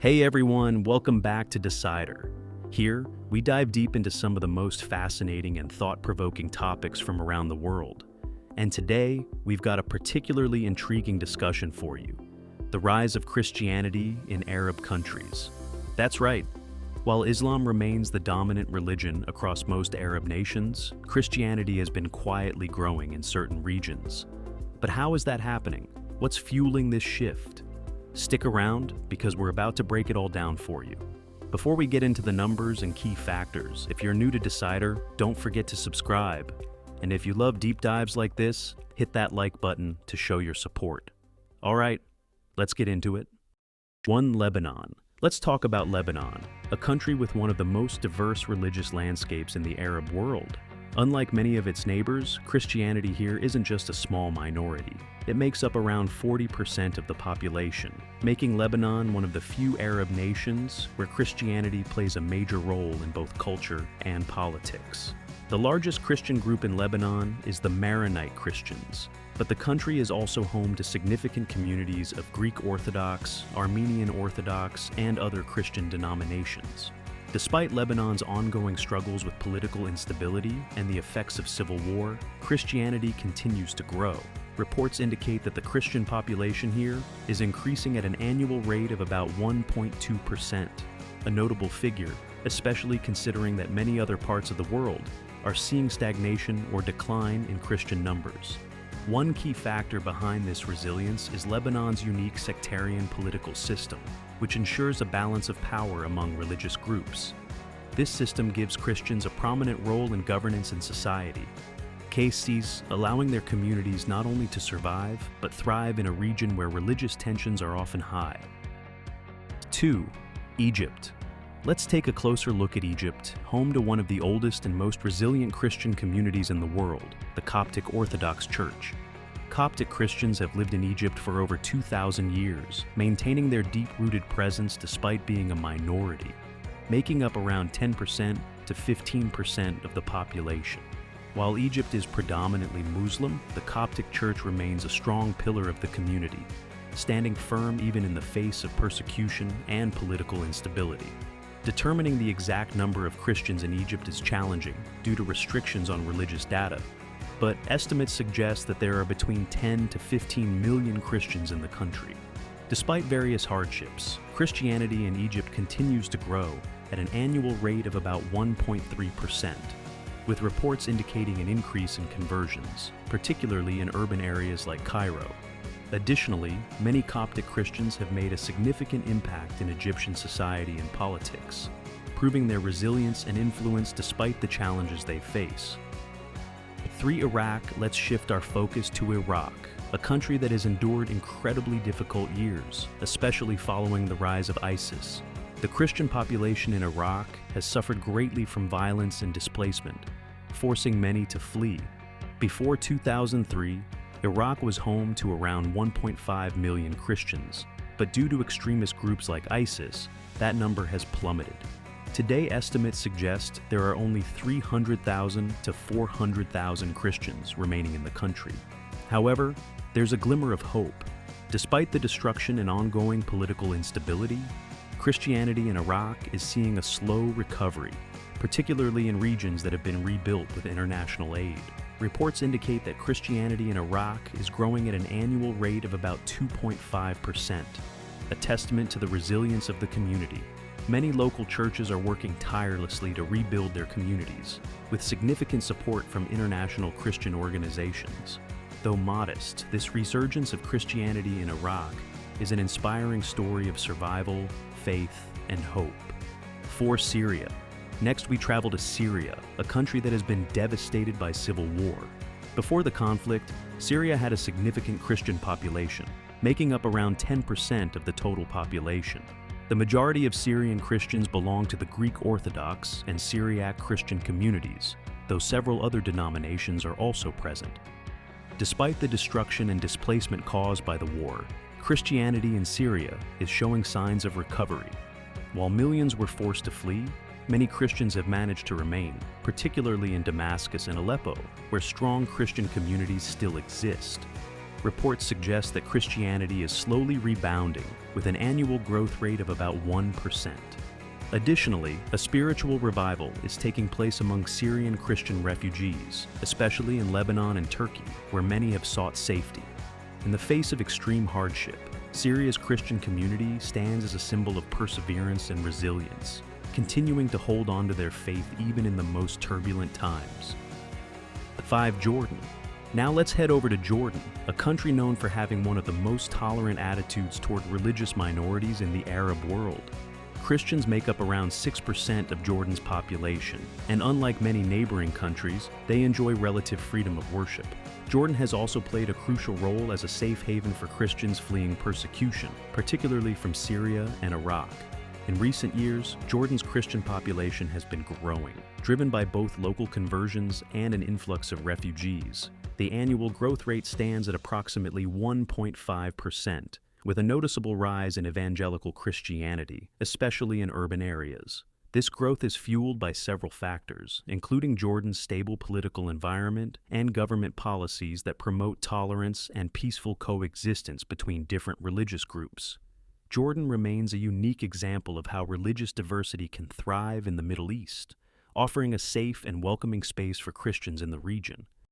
Hey everyone, welcome back to Decider. Here, we dive deep into some of the most fascinating and thought-provoking topics from around the world. And today, we've got a particularly intriguing discussion for you: the rise of Christianity in Arab countries. That's right. While Islam remains the dominant religion across most Arab nations, Christianity has been quietly growing in certain regions. But how is that happening? What's fueling this shift? Stick around, because we're about to break it all down for you. Before we get into the numbers and key factors, if you're new to Decider, don't forget to subscribe. And if you love deep dives like this, hit that like button to show your support. All right, let's get into it. 1. Lebanon. Let's talk about Lebanon, a country with one of the most diverse religious landscapes in the Arab world. Unlike many of its neighbors, Christianity here isn't just a small minority. It makes up around 40% of the population, making Lebanon one of the few Arab nations where Christianity plays a major role in both culture and politics. The largest Christian group in Lebanon is the Maronite Christians, but the country is also home to significant communities of Greek Orthodox, Armenian Orthodox, and other Christian denominations. Despite Lebanon's ongoing struggles with political instability and the effects of civil war, Christianity continues to grow. Reports indicate that the Christian population here is increasing at an annual rate of about 1.2%, a notable figure, especially considering that many other parts of the world are seeing stagnation or decline in Christian numbers. One key factor behind this resilience is Lebanon's unique sectarian political system, which ensures a balance of power among religious groups. This system gives Christians a prominent role in governance and society, cases allowing their communities not only to survive, but thrive in a region where religious tensions are often high. 2. Egypt. Let's take a closer look at Egypt, home to one of the oldest and most resilient Christian communities in the world, the Coptic Orthodox Church. Coptic Christians have lived in Egypt for over 2,000 years, maintaining their deep-rooted presence despite being a minority, making up around 10% to 15% of the population. While Egypt is predominantly Muslim, the Coptic Church remains a strong pillar of the community, standing firm even in the face of persecution and political instability. Determining the exact number of Christians in Egypt is challenging due to restrictions on religious data, but estimates suggest that there are between 10 to 15 million Christians in the country. Despite various hardships, Christianity in Egypt continues to grow at an annual rate of about 1.3%, with reports indicating an increase in conversions, particularly in urban areas like Cairo. Additionally, many Coptic Christians have made a significant impact in Egyptian society and politics, proving their resilience and influence despite the challenges they face. 3. Iraq. Let's shift our focus to Iraq, a country that has endured incredibly difficult years, especially following the rise of ISIS. The Christian population in Iraq has suffered greatly from violence and displacement, forcing many to flee. Before 2003, Iraq was home to around 1.5 million Christians, but due to extremist groups like ISIS, that number has plummeted. Today, estimates suggest there are only 300,000 to 400,000 Christians remaining in the country. However, there's a glimmer of hope. Despite the destruction and ongoing political instability, Christianity in Iraq is seeing a slow recovery, particularly in regions that have been rebuilt with international aid. Reports indicate that Christianity in Iraq is growing at an annual rate of about 2.5%, a testament to the resilience of the community. Many local churches are working tirelessly to rebuild their communities, with significant support from international Christian organizations. Though modest, this resurgence of Christianity in Iraq is an inspiring story of survival, faith, and hope. 4. Syria. Next, we travel to Syria, a country that has been devastated by civil war. Before the conflict, Syria had a significant Christian population, making up around 10% of the total population. The majority of Syrian Christians belong to the Greek Orthodox and Syriac Christian communities, though several other denominations are also present. Despite the destruction and displacement caused by the war, Christianity in Syria is showing signs of recovery. While millions were forced to flee, many Christians have managed to remain, particularly in Damascus and Aleppo, where strong Christian communities still exist. reports suggest that Christianity is slowly rebounding with an annual growth rate of about 1%. Additionally, a spiritual revival is taking place among Syrian Christian refugees, especially in Lebanon and Turkey, where many have sought safety. In the face of extreme hardship, Syria's Christian community stands as a symbol of perseverance and resilience, continuing to hold on to their faith even in the most turbulent times. 5. Jordan. Now let's head over to Jordan, a country known for having one of the most tolerant attitudes toward religious minorities in the Arab world. Christians make up around 6% of Jordan's population, and unlike many neighboring countries, they enjoy relative freedom of worship. Jordan has also played a crucial role as a safe haven for Christians fleeing persecution, particularly from Syria and Iraq. In recent years, Jordan's Christian population has been growing, driven by both local conversions and an influx of refugees. The annual growth rate stands at approximately 1.5%, with a noticeable rise in evangelical Christianity, especially in urban areas. This growth is fueled by several factors, including Jordan's stable political environment and government policies that promote tolerance and peaceful coexistence between different religious groups. Jordan remains a unique example of how religious diversity can thrive in the Middle East, offering a safe and welcoming space for Christians in the region.